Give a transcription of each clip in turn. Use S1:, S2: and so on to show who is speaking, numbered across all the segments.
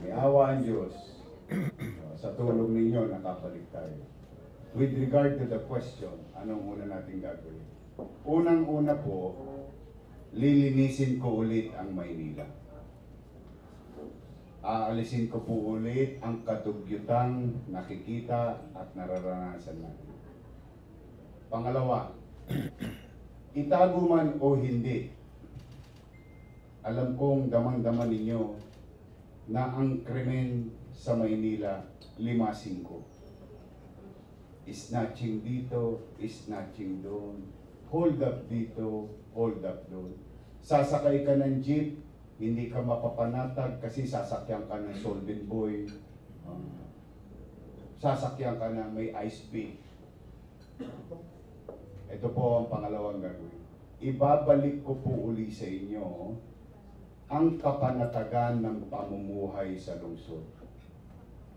S1: May awa ang Diyos. Sa tulong ninyo, nakabalik tayo. With regard to the question, anong una natin gagawin? Unang-una po, lilinisin ko ulit ang Maynila. Aalisin ko po ulit ang katugyutang nakikita at nararanasan natin. Pangalawa, itago man o hindi, alam kong damang-dama ninyo na ang krimen sa Maynila, 5-5. Snatching dito, snatching doon, hold up dito, hold up doon. Sasakay ka ng jeep, hindi ka mapapanatag kasi sasakyan ka ng Solvent Boy. Sasakyan ka ng may ice pick. Ito po ang pangalawang gagawin. Ibabalik ko po uli sa inyo ang kapanatagan ng pamumuhay sa lungsod.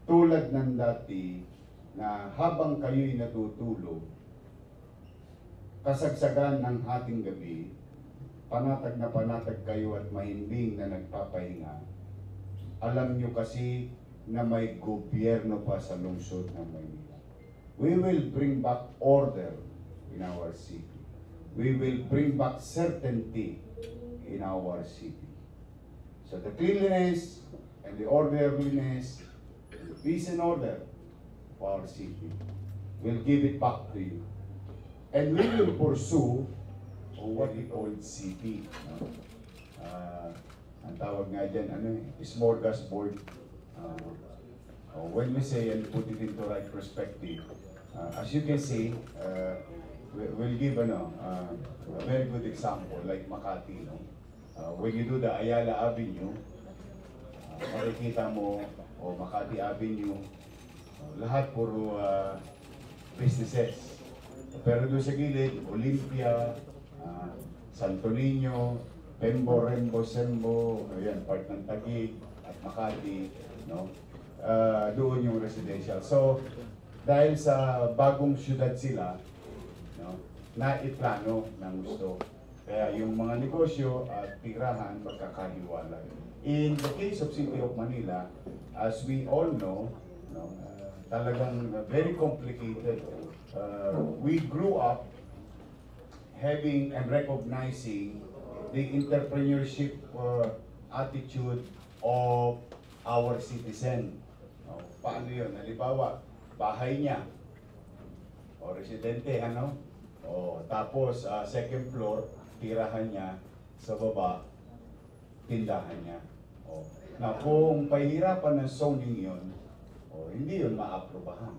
S1: Tulad ng dati na habang kayo'y natutulog, kasagsagan ng ating gabi, panatag na panatag kayo at mahimbing na nagpapahinga. Alam nyo kasi na may gobyerno pa sa lungsod ng Maynila. We will bring back order in our city. We will bring back certainty in our city. So the cleanliness and the orderliness, the peace and order of our city, we'll give it back to you. And we will pursue what we call city. Ang tawag nga dyan, smorgasbord. When we say and put it into right perspective, as you can see, we'll give a very good example like Makati. When you do the Ayala Avenue, makikita mo, Makati Avenue, lahat puro businesses. Pero doon sa gilid, Olympia, Santo Niño, Pembo, Rembo, Sembo, ayan, part ng Taguig at Makati, no? Doon yung residential. So, dahil sa bagong syudad sila, no, naiplano ng gusto. Kaya yung mga negosyo at tirahan magkakahiwalay. In the case of City of Manila, as we all know, no, talagang very complicated. We grew up having and recognizing the entrepreneurship attitude of our citizen. Paano yun? Halimbawa, bahay niya o residente, tapos second floor, tirahan niya, sa baba, tindahan niya. Na kung pahirapan ng zoning yun, hindi yun ma-aprobahan.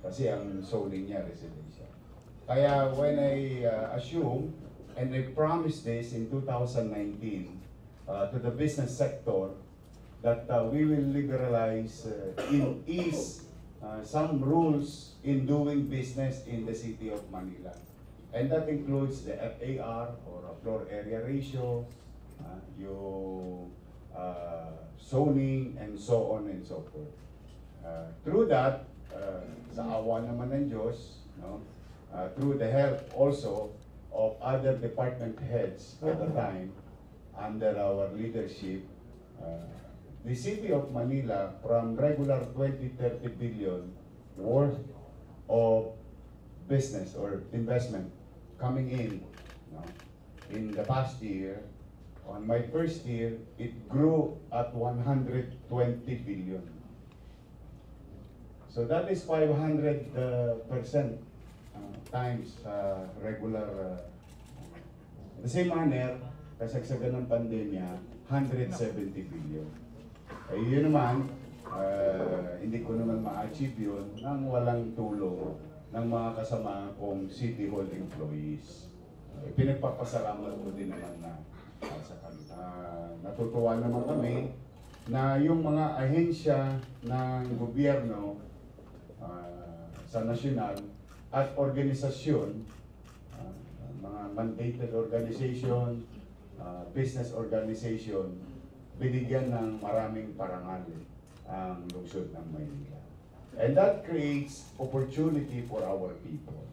S1: Kasi ang zoning niya residential. Kaya when I assume, and I promised this in 2019 to the business sector, that we will liberalize some rules in doing business in the city of Manila. And that includes the FAR or floor area ratio, yung zoning, and so on and so forth. Through that, sa awa naman ng Diyos, no? Through the help also of other department heads at the time, under our leadership, the City of Manila, from regular 20-30 billion worth of business or investment coming in, no? In the past year, on my first year, it grew at 120 billion. So that is 500% times regular. The same manner, kasagsagan ng pandemya, 170 billion. Yun naman, hindi ko naman ma-achieve yun nang walang tulong ng mga kasama kong City Hall employees. Pinagpapasalamat ko din naman na sa kanila. Natutuwa naman kami na yung mga ahensya ng gobyerno sa nasyonal at organisasyon, mga mandated organization, business organization, binigyan ng maraming parangal ang lungsod ng Maynila. And that creates opportunity for our people.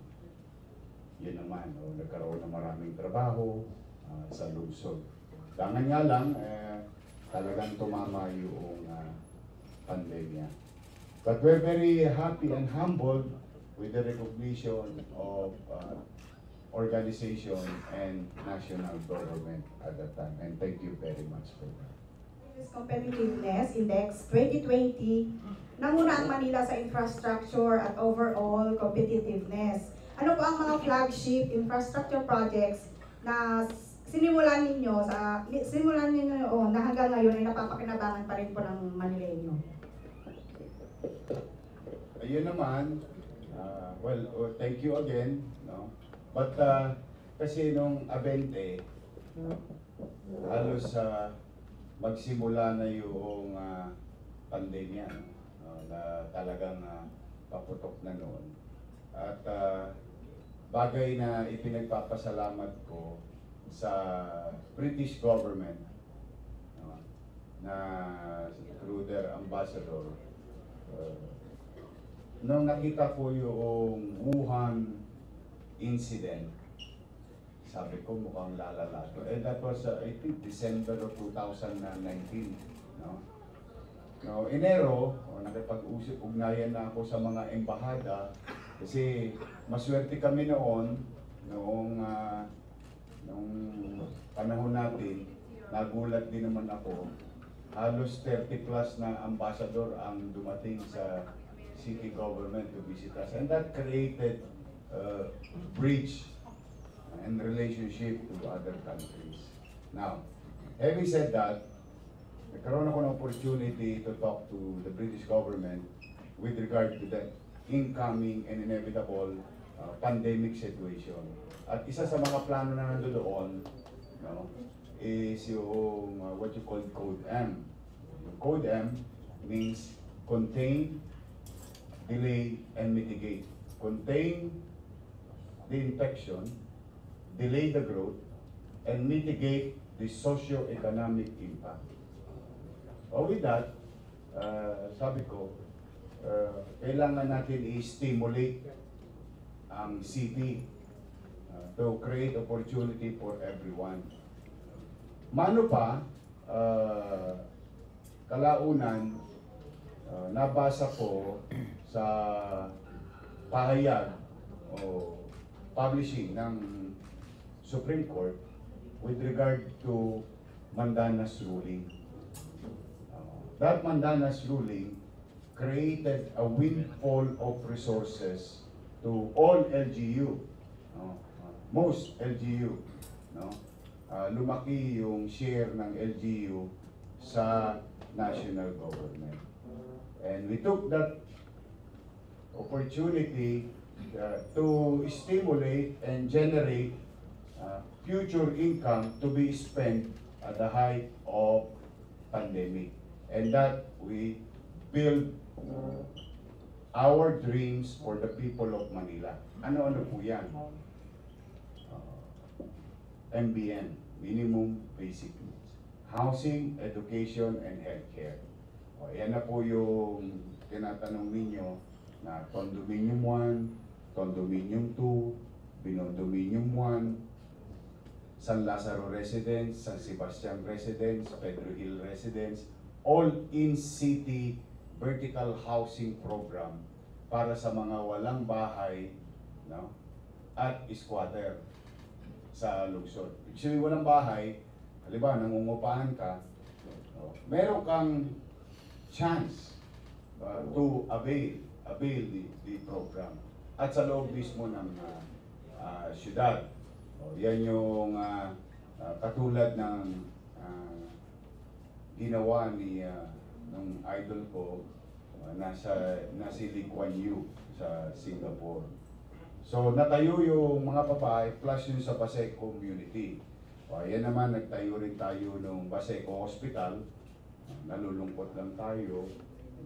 S1: Yun naman, nagkaroon ng maraming trabaho sa lungsod. Dangan nga lang, talagang tumama yung pandemya. But we're very happy and humbled with the recognition of organization and national government at that time. And thank you very much for that.
S2: This Competitiveness Index 2020, nanguna ang Manila sa infrastructure at overall competitiveness. Ano po ang mga flagship infrastructure projects na sinimulan ninyo na hanggang ngayon ay napapakinabangan pa rin po ng Manileño?
S1: Ayun naman, thank you again, no? But kasi nung Abente, halos magsimula na yung pandemya, no? Na talagang paputok na noon. At bagay na ipinagpapasalamat ko sa British government, no? Na through their ambassador, nung nakita ko yung Wuhan incident, sabi ko mukhang lalala to. And that was, I think, December of 2019. No? No, Enero, nakipag-ugnayan na ako sa mga embahada kasi maswerte kami noong panahon natin, nagulat din naman ako. Halos 30 plus na ambassador ang dumating sa city government to visit us, and that created bridge and relationship to other countries. Now, having said that, nagkaroon ako ng opportunity to talk to the British government with regard to the incoming and inevitable pandemic situation. At isa sa mga plano na nandoon, no, is yung what you call Code M. Yung Code M means contain, delay, and mitigate. Contain the infection, delay the growth, and mitigate the socio-economic impact. With that, sabi ko, kailangan natin i-stimulate ang city to create opportunity for everyone. Mano pa, kalaunan, nabasa ko sa pahayag o publishing ng Supreme Court with regard to Mandanas ruling. That Mandanas ruling created a windfall of resources to all LGU, most LGU. No? Lumaki yung share ng LGU sa national government. And we took that opportunity to stimulate and generate future income to be spent at the height of pandemic. And that we build our dreams for the people of Manila. Ano-ano po yan? MBN, Minimum Basic Needs. Housing, Education, and Healthcare. Yan na po yung tinatanong ninyo na Condominium 1, Condominium 2, Binondominium 1, San Lazaro Residence, San Sebastian Residence, Pedro Hill Residence, all in-city vertical housing program para sa mga walang bahay, no? At squatter sa lungsod. Actually, walang bahay, halimbawa, nangungupahan ka, no? Meron kang chance to avail the program. At sa loob mismo ng syudad. Yan yung katulad ng ginawa ni ng idol ko na si Lee Kuan Yew sa Singapore. So natayo yung mga babae plus yung sa Baseco community. Yan naman, nagtayo rin tayo ng Baseco Hospital. Nalulungkot lang tayo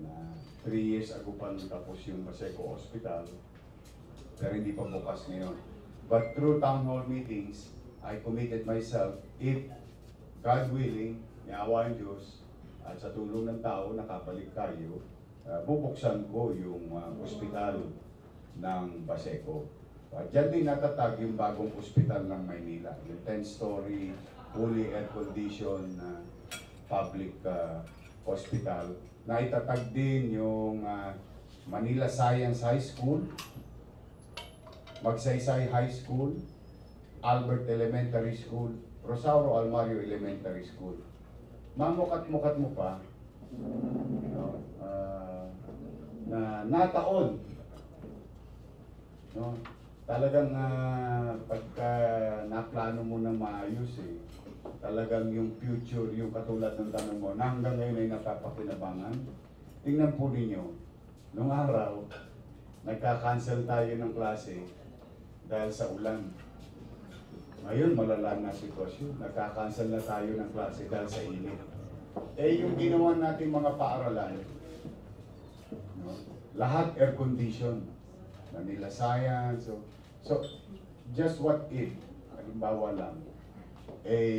S1: na 3 years ago pa tapos yung Baseco Hospital, pero hindi pa bukas ngayon. But through town hall meetings, I committed myself, if God willing, ni awa ng Diyos, at sa tulong ng tao, nakabalik tayo, bubuksan ko yung ospital ng Baseco. Diyan din natatag yung bagong ospital ng Maynila, yung 10-story, fully air-conditioned public Hospital, na itatag din yung Manila Science High School, Magsaysay High School, Albert Elementary School, Rosauro Almario Elementary School. Mamukat-mukat mo pa, no, na nataon, no, talagang pagka naplano mo na maayos talagang yung future, yung katulad ng tanong mo, na hanggang ngayon ay napapakinabangan. Tingnan po ninyo, nung araw, nagka-cancel tayo ng klase dahil sa ulan. Ngayon, malala na sitwasyon. Nagka-cancel na tayo ng klase dahil sa init. Yung ginawa natin mga paaralan, no, lahat air condition. Manila Science. So just what if, halimbawa lang,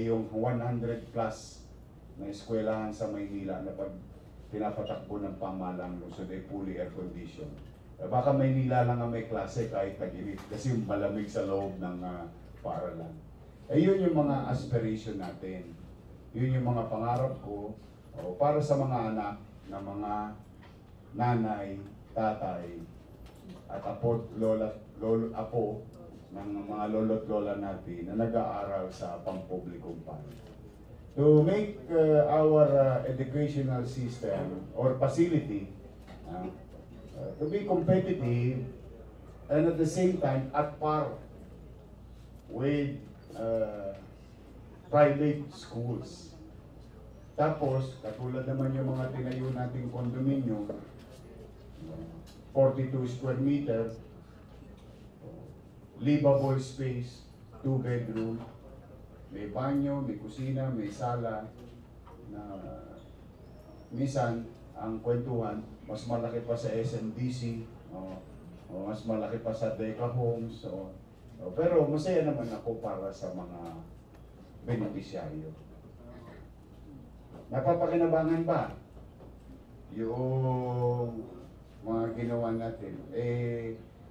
S1: yung 100 plus na eskwelahan sa Maynila na pag pinapatakbo ng pamahalang lungsod ay fully air condition. Baka Maynila lang ang may klase kahit tag-init kasi yung malamig sa loob ng paaralan. Yun yung mga aspiration natin. Yun yung mga pangarap ko para sa mga anak na mga nanay, tatay, at apo, apo ng mga lolo't lola natin na nag-aaral sa pampublikong paaralan. To make our educational system or facility to be competitive and at the same time at par with private schools. Tapos, katulad naman yung mga tinayo nating kondominyo, 42 square meter, livable space, 2 bedroom, may banyo, may kusina, may sala, na minsan, ang kwentuhan, mas malaki pa sa SMDC, o mas malaki pa sa Deca Homes, pero masaya naman ako para sa mga benepisyaryo. Napapakinabangan ba yung mga ginawa natin?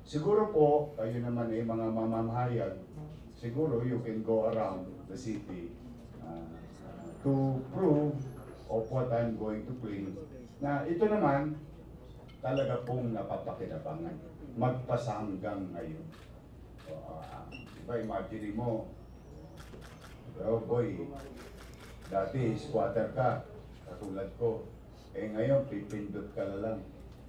S1: Siguro po, kayo naman mga mamamahayan, siguro you can go around the city to prove of what I'm going to claim. Na ito naman, talaga pong napapakinabangan. Magpasa hanggang ngayon. Diba, imagine mo, oh boy, dati squatter ka, katulad ko. Ngayon, pipindot ka na lang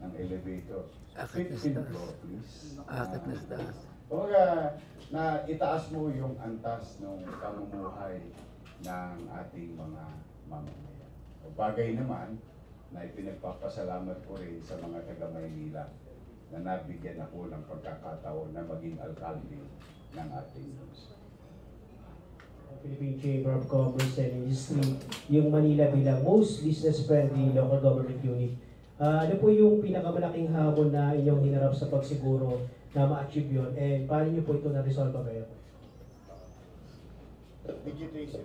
S1: ng elevator. 15th floor, please.
S3: Akit na sa taas.
S1: Kumbaga, na itaas mo yung antas ng pamumuhay ng ating mga mamamayan. Bagay naman na ipinagpapasalamat ko rin sa mga taga-Maynila na nabigyan ako ng pagkakataon na maging alkalde ng ating lungsod.
S4: Philippine Chamber of Commerce and Industry, yung Manila bilang most business-friendly local government unit. Ano po yung pinakamalaking hamon na inyong hinarap sa pagsiguro na ma-achieve yun? And paano nyo po ito na-resolve kayo?
S1: Digitation.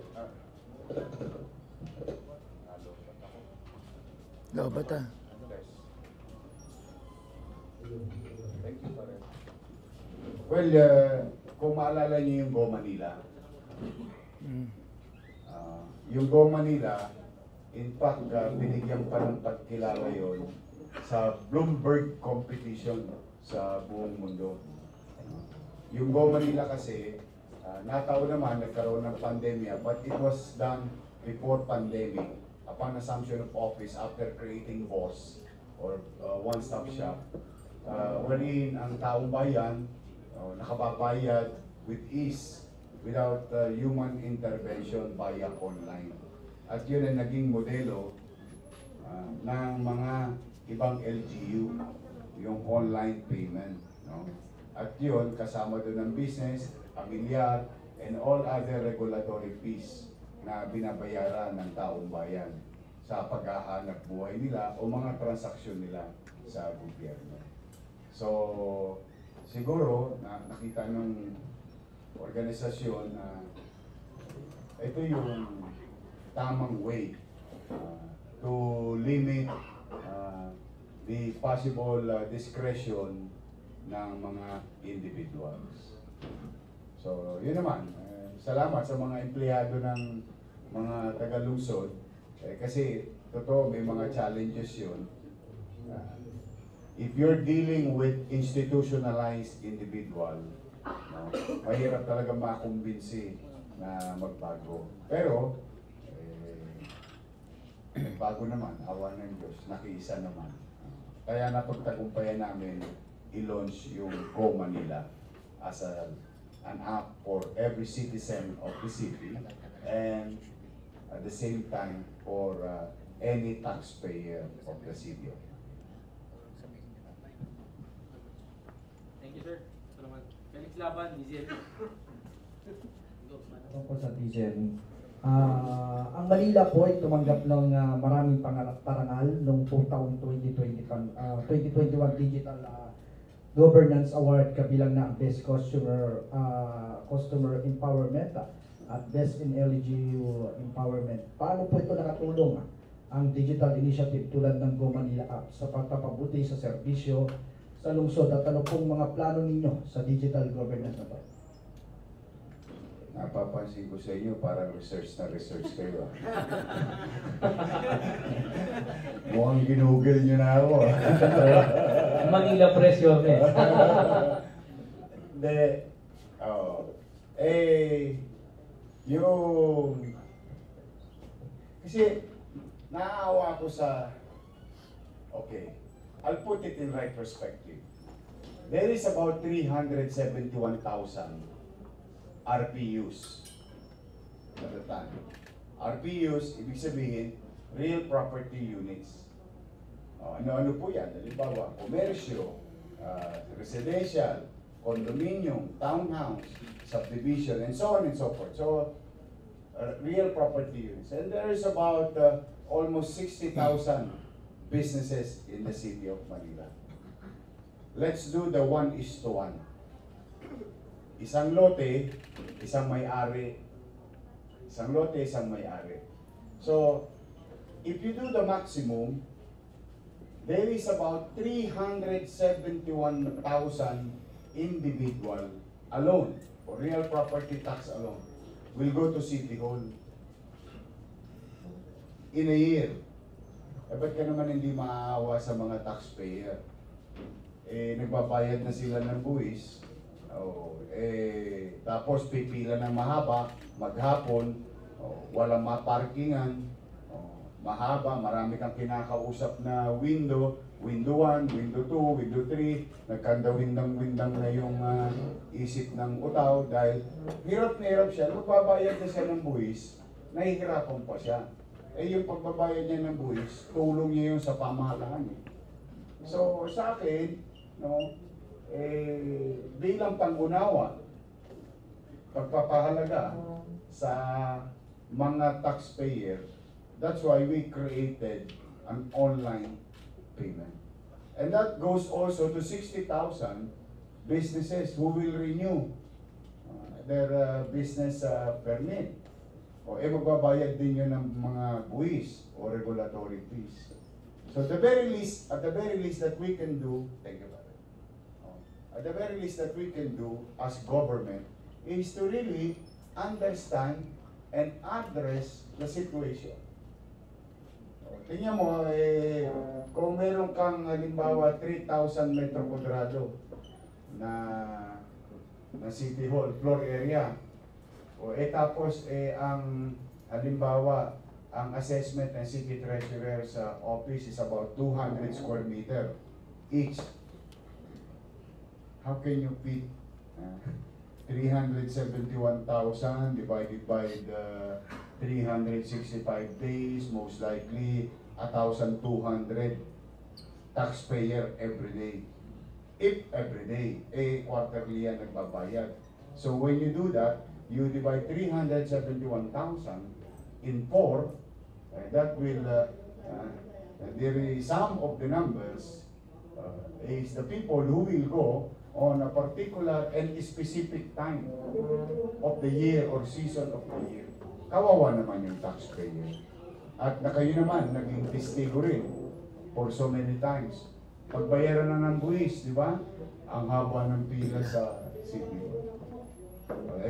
S3: Lobat ah.
S1: Thank you, pare. Well, kung maalala niyo yung Go Manila, yung Go Manila, in fact, binigyan pa ng pagkilala yon sa Bloomberg competition sa buong mundo. Yung Go Manila kasi, nataon naman, nagkaroon ng pandemya, but it was done before pandemic, upon assumption of office after creating WOS, or one-stop shop, wherein ang taong bayan nakababayad with ease without human intervention via online. At yun ang naging modelo ng mga ibang LGU, yung online payment. No? At yun, kasama doon ang business, pamilyar, and all other regulatory fees na binabayaran ng taong bayan sa paghahanap buhay nila o mga transaksyon nila sa gobyerno. So, siguro na nakita ng organisasyon na ito yung tamang way to limit the possible discretion ng mga individuals. So, yun naman. Salamat sa mga empleyado ng mga taga-lungsod kasi totoo, may mga challenges yun. If you're dealing with institutionalized individual, no, mahirap talaga makumbinsi na magbago. Pero, bago naman, awa ng Diyos, nakiisa naman. Kaya napagtagumpayan namin i-launch yung Go Manila as an app for every citizen of the city and at the same time for any taxpayer of the city.
S5: Thank you, sir. Salamat. Felix Laban, DZL.
S6: Tungkol sa diesel. Ang Manila po ay tumanggap ng maraming parangal noong po taong 2021 Digital Governance Award kabilang na Best Customer Empowerment at Best in LGU Empowerment. Paano po ito nakatulong ang digital initiative tulad ng Go Manila App sa pagpapabuti sa serbisyo sa lungsod at ano pong mga plano ninyo sa digital governance na to?
S1: Napapansin ko sa inyo, parang research kayo. Mukhang ginugol nyo na ako.
S4: Manila Press yun eh.
S1: Hindi. Yung... Kasi, naawa ko sa... Okay, I'll put it in right perspective. There is about 371,000 RPUs at the time. RPUs, ibig sabihin, real property units. Ano-ano po yan? Halimbawa, komersyo, residential, condominium, townhouse, subdivision, and so on and so forth. So, real property units. And there is about almost 60,000 businesses in the city of Manila. Let's do the 1:1. Isang lote, isang may-ari. Isang lote, isang may-ari. So, if you do the maximum, there is about 371,000 individual alone, for real property tax alone, will go to City Hall in a year. Ba't ka naman hindi maawa sa mga taxpayer? Nagbabayad na sila ng buwis. Tapos pipila ng mahaba, maghapon, walang maparkingan, mahaba, marami kang kinakausap na window 1, window 2, window 3, nagkandawindang-windang na yung isip ng utaw dahil hirap na hirap siya, magbabayad na siya ng buwis, nahihirapan pa siya. Yung pagbabayad niya ng buwis, tulong niya yun sa pamahalaan. So sa akin, no, bilang pangunawa, pagpapahalaga sa mga taxpayer, that's why we created an online payment. And that goes also to 60,000 businesses who will renew their business permit. Magbabayad din yun ng mga buwis o regulatory fees. So at the very least that we can do, thank you. At the very least that we can do as government is to really understand and address the situation. Tingnan mo, kung meron kang halimbawa 3,000 metro kwadrado na city hall, floor area, tapos ang halimbawa, ang assessment ng city treasurer sa office is about 200 square meter each. How can you fit 371,000 divided by the 365 days, most likely 1,200 taxpayer every day. If every day, quarterly yan nagbabayad. So when you do that, you divide 371,000 in 4, that will, some of the numbers is the people who will go on a particular and specific time of the year or season of the year. Kawawa naman yung taxpayer. At na kayo naman, naging testigo rin for so many times. Pagbayaran na ng buwis, di ba? Ang haba ng pila sa city.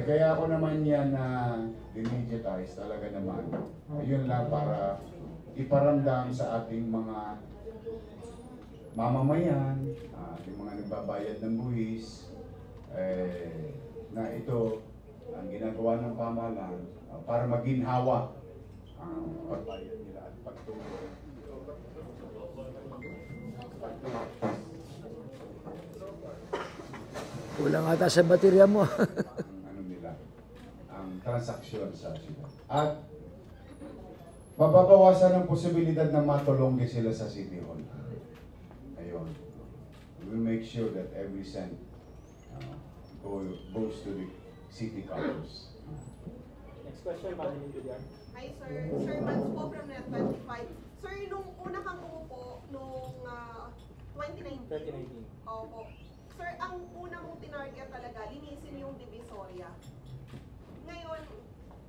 S1: Kaya ako naman yan na digitize talaga naman. Yun lang para iparamdam sa ating mga mamamayan, ating mga nagbabayad ng buwis, na ito ang ginagawa ng pamahalaan para maginhawa ang pagbayad nila at pagtulong.
S3: Kulang ata sa baterya mo.
S1: Ang nila, ang transaksyon sa sila. At mababawasan ang posibilidad na matulong din sila sa City Hall. Ayun. We will make sure that every cent goes to the city coffers.
S5: Next question, Madeline Julian.
S7: Hi sir, Sir Mans po from Net25. Sir, nung una kang umupo, nung 2019.
S5: 2019.
S7: Opo. Sir, ang una mong tinarget talaga, linisin yung Divisoria. Ngayon,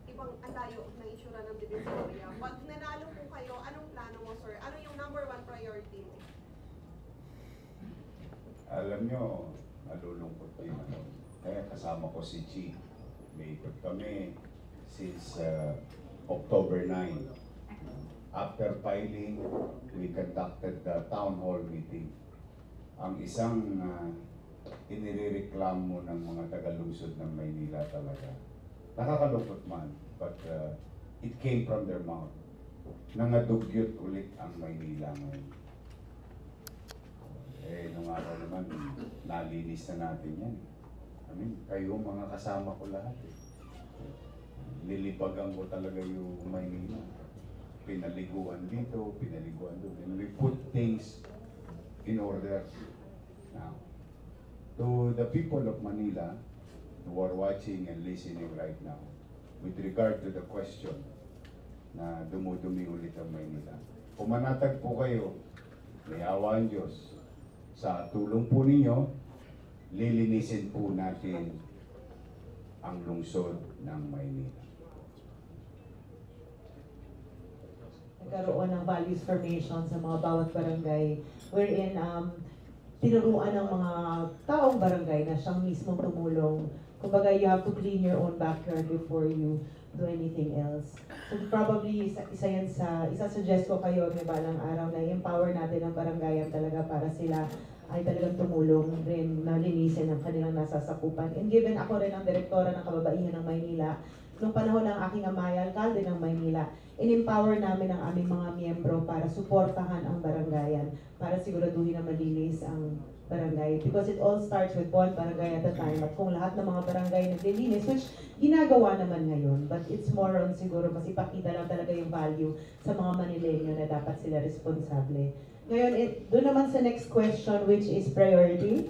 S7: ibang ang layo ng itsura ng Divisoria. Pag nanalo po kayo, anong plano mo sir? Ano yung number 1 priority mo?
S1: Alam nyo, nalulungkot din ako. Kaya kasama ko si Chi. May ikot kami since October 9. After filing, we conducted the town hall meeting. Ang isang inireklamo ng mga taga-lungsod ng Maynila talaga. Nakakalungkot man, but it came from their mouth. Nangadugyot ulit ang Maynila ngayon. Nung araw naman, nalinis na natin yan. I mean, kayo mga kasama ko lahat. Nilibagan ko talaga yung Maynila. Pinaliguan dito, pinaliguan doon. And we put things in order. Now, to the people of Manila who are watching and listening right now, with regard to the question na dumudumi ulit ang Maynila, pumanatag po kayo, may awa ang Diyos. Sa tulong po ninyo, lilinisin po natin ang lungsod ng Maynila.
S8: Nagkaroon ng values formation sa mga bawat barangay wherein tinuruan ng mga taong barangay na siyang mismong tumulong. Kumbaga, you have to clean your own backyard before you do anything else. So probably, isa-suggest ko kayo may balang araw na i-empower natin ang barangayan talaga para sila ay talagang tumulong rin na linisin ang kanilang nasasakupan. And given ako rin ang direktora ng Kababaihan ng Maynila, nung panahon ng aking amay, alkalde ng Maynila, in-empower namin ang aming mga miyembro para suportahan ang barangayan, para siguraduhin na malinis ang barangay. Because it all starts with one barangay at a time. At kung lahat ng mga barangay naglilinis, which ginagawa naman ngayon, but it's more on siguro mas ipakita lang talaga yung value sa mga Manileño na dapat sila responsable. Ngayon, doon naman sa next question, which is priority,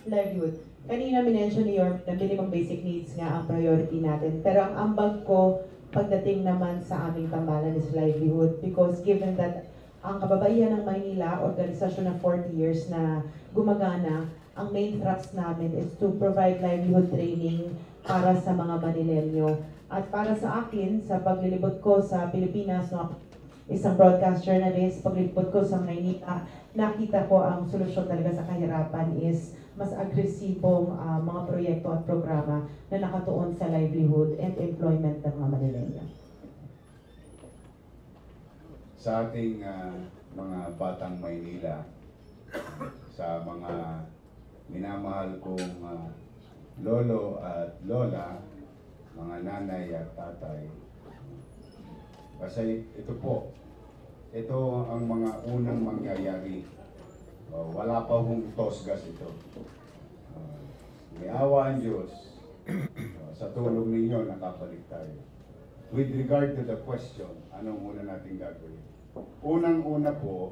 S8: livelihood. Kanina minention ni Yorm na minimum basic needs nga ang priority natin. Pero ang ambag ko pagdating naman sa aming tambalan is livelihood, because given that ang Kababaihan ng Maynila, organisasyon na 40 years na gumagana, ang main thrust namin is to provide livelihood training para sa mga Manileño. At para sa akin, sa paglilibot ko sa Pilipinas, no, isang broadcast journalist, paglilibot ko sa Maynila, nakita ko ang solusyon talaga sa kahirapan is mas agresibong mga proyekto at programa na nakatuon sa livelihood and employment ng mga Manileño.
S1: Sa ating mga batang Maynila, sa mga minamahal kong lolo at lola, mga nanay at tatay, kasi ito po, ito ang mga unang mangyayari. Wala pa hong tosgas ito. May awa ang Diyos. Sa tulong ninyo, nakabalik tayo. With regard to the question, anong una natin gagawin? Unang-una po,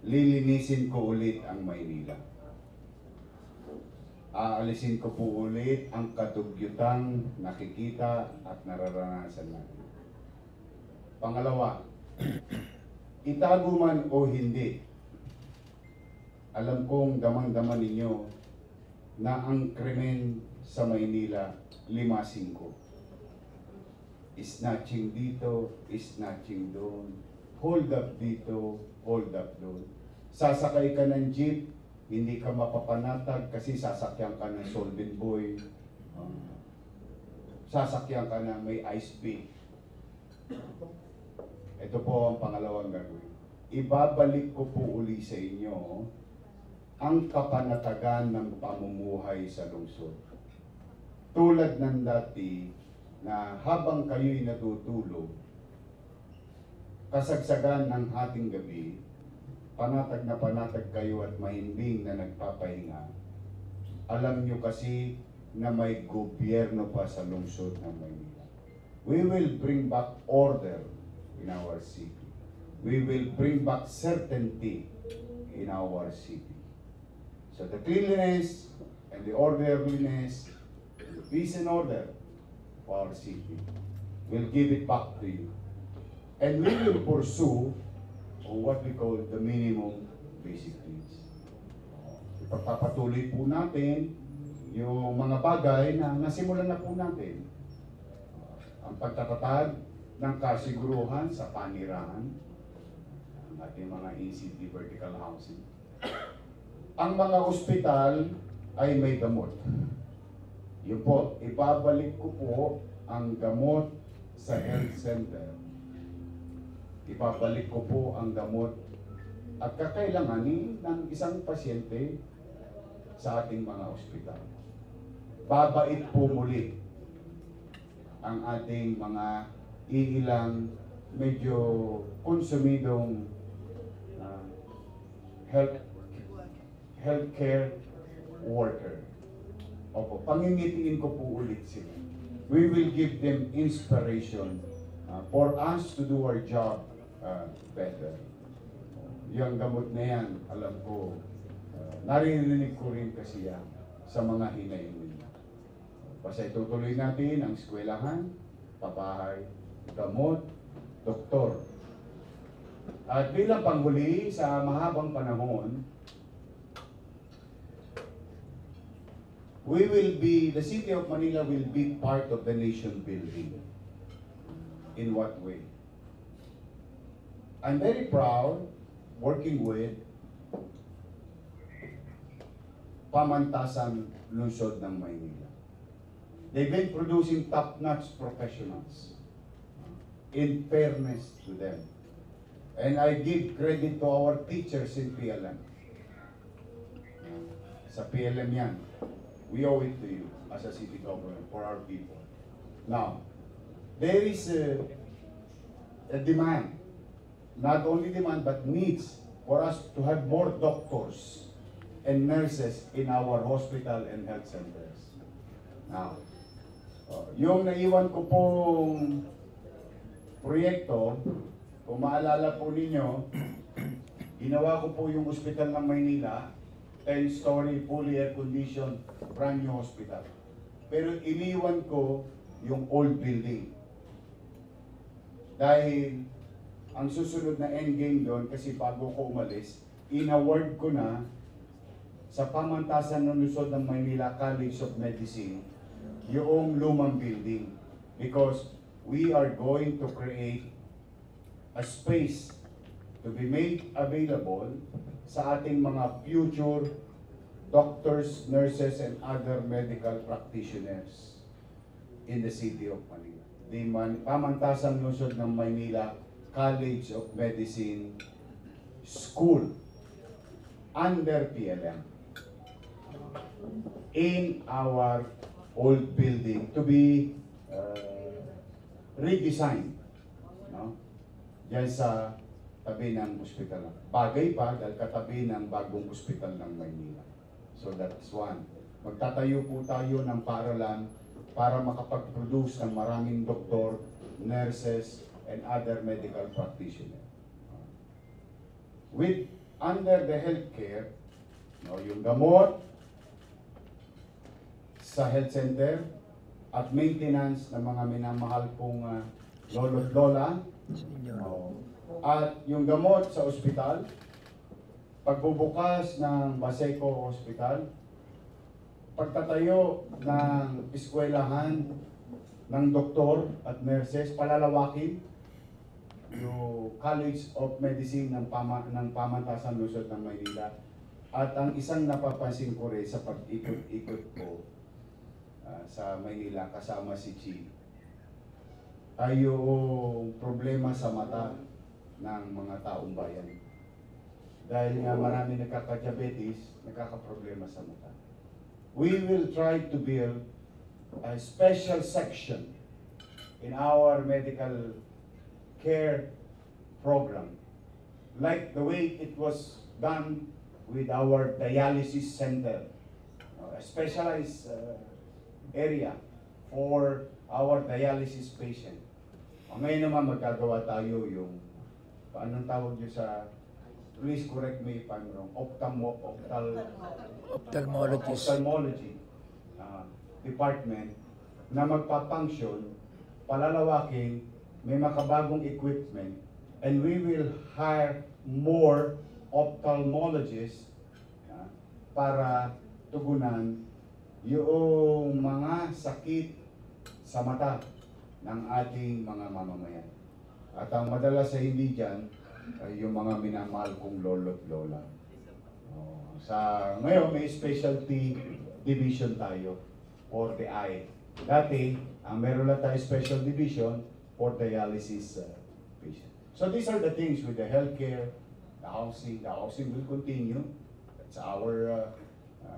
S1: lilinisin ko ulit ang Maynila. Aalisin ko po ulit ang katugyutang nakikita at nararanasan natin. Pangalawa, itago man o hindi, alam kong damang-dama ninyo na ang krimen sa Maynila 5-5. Snatching dito, snatching doon, hold up dito, hold up doon. Sasakay ka ng jeep, hindi ka mapapanatag kasi sasakyan ka ng solvent boy. Sasakyan ka na may ice pick. ito po ang pangalawang gagawin. Ibabalik ko po uli sa inyo ang kapanatagan ng pamumuhay sa lungsod. Tulad ng dati na habang kayo'y natutulog, kasagsagan ng ating gabi, panatag na panatag kayo at mahimbing na nagpapahinga. Alam nyo kasi na may gobyerno pa sa lungsod ng Maynila. We will bring back order in our city. We will bring back certainty in our city. So the cleanliness and the orderliness, the peace and order of our city, will give it back to you. And we will pursue what we call the minimum basic needs. Ipagpapatuloy po natin yung mga bagay na nasimulan na po natin. Ang pagtatatag ng kasiguruhan sa panirahan, ang ating mga ECT vertical housing. Ang mga ospital ay may gamot. Yun po, ibabalik ko po ang gamot sa health center. Ibabalik ko po ang gamot at kakailanganin ng isang pasyente sa ating mga ospital. Babait po muli ang ating mga iilang medyo konsumidong healthcare worker. Opo, pangingitiin ko po ulit sila. We will give them inspiration for us to do our job better. Yung gamot na yan, alam ko, naririnig ko rin kasi yan sa mga hinayin. Basta itutuloy natin ang eskwelahan, pabahay, gamot, doktor. At bilang panghuli sa mahabang panahon, the City of Manila will be part of the nation building. In what way? I'm very proud working with Pamantasan Lungsod ng Maynila. They've been producing top-notch professionals. In fairness to them. And I give credit to our teachers in PLM. Sa PLM yan. We owe it to you as a city government for our people. Now, there is a demand, not only demand but needs for us to have more doctors and nurses in our hospital and health centers. Now, yung naiwan ko pong proyekto, kung maalala po ninyo, ginawa ko po yung hospital ng Maynila, 10-story, fully air-conditioned, brand new hospital. Pero iniwan ko yung old building. Dahil ang susunod na endgame doon, kasi bago ko umalis, in-award ko na sa Pamantasan ng Lungsod ng Maynila College of Medicine yung lumang building. Because we are going to create a space to be made available sa ating mga future doctors, nurses, and other medical practitioners in the City of Manila. The Pamantasan Lungsod ng Maynila College of Medicine School under PLM in our old building to be redesigned, no? Diyan sa tabi ng ospital. Bagay pa dahil katabi ng bagong ospital ng Maynila. So that's one. Magtatayo po tayo ng paaralan para makapag-produce ng maraming doktor, nurses, and other medical practitioners. With under the healthcare, no, yung gamot sa health center at maintenance ng mga minamahal pong lolo't lola, at yung gamot sa ospital, pagbubukas ng Baseco Hospital, pagtatayo ng eskwelahan ng doktor at nurses, palalawakin yung College of Medicine ng Pamantasan Lungsod ng Maynila. At ang isang napapansin ko rin sa pag-ikot-ikot ko sa Maynila kasama si Chief, ay yung problema sa mata ng mga taong bayan. Dahil nga marami nagkaka-diabetes, nagkaka-problema sa mata. We will try to build a special section in our medical care program, like the way it was done with our dialysis center, a specialized area for our dialysis patient. Ngayon naman magkagawa tayo yung, anong tawag nyo sa, please correct me if I'm wrong,
S3: Ophthalmologist.
S1: ophthalmology department na magpapunction, palalawakin, may makabagong equipment, and we will hire more ophthalmologists para tugunan yung mga sakit sa mata ng ating mga mamamayan. At ang madalas sa hindi dyan ay yung mga minamahal kong lolo't lola. Sa ngayon may specialty division tayo for the eye. Dati, meron lang tayo special division for dialysis patient. So these are the things with the healthcare, the housing. The housing will continue. That's our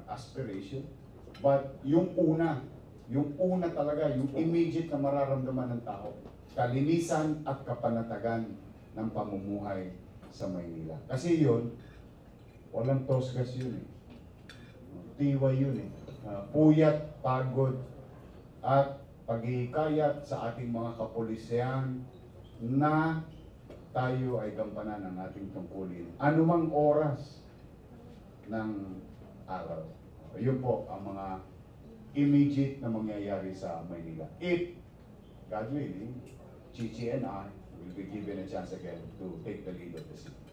S1: aspiration. But yung una talaga, yung immediate na mararamdaman ng tao, kalinisan at kapanatagan ng pamumuhay sa Maynila. Kasi yun, walang tosgas yun eh. Tiwa yun eh. Puyat, pagod, at paghihikayat sa ating mga kapulisan na tayo ay gampanan ng ating tungkulin. Anumang oras ng araw. Yun po ang mga immediate na mangyayari sa Maynila. If, God willing, Chichi and I will be given a chance again to take the lead of the city.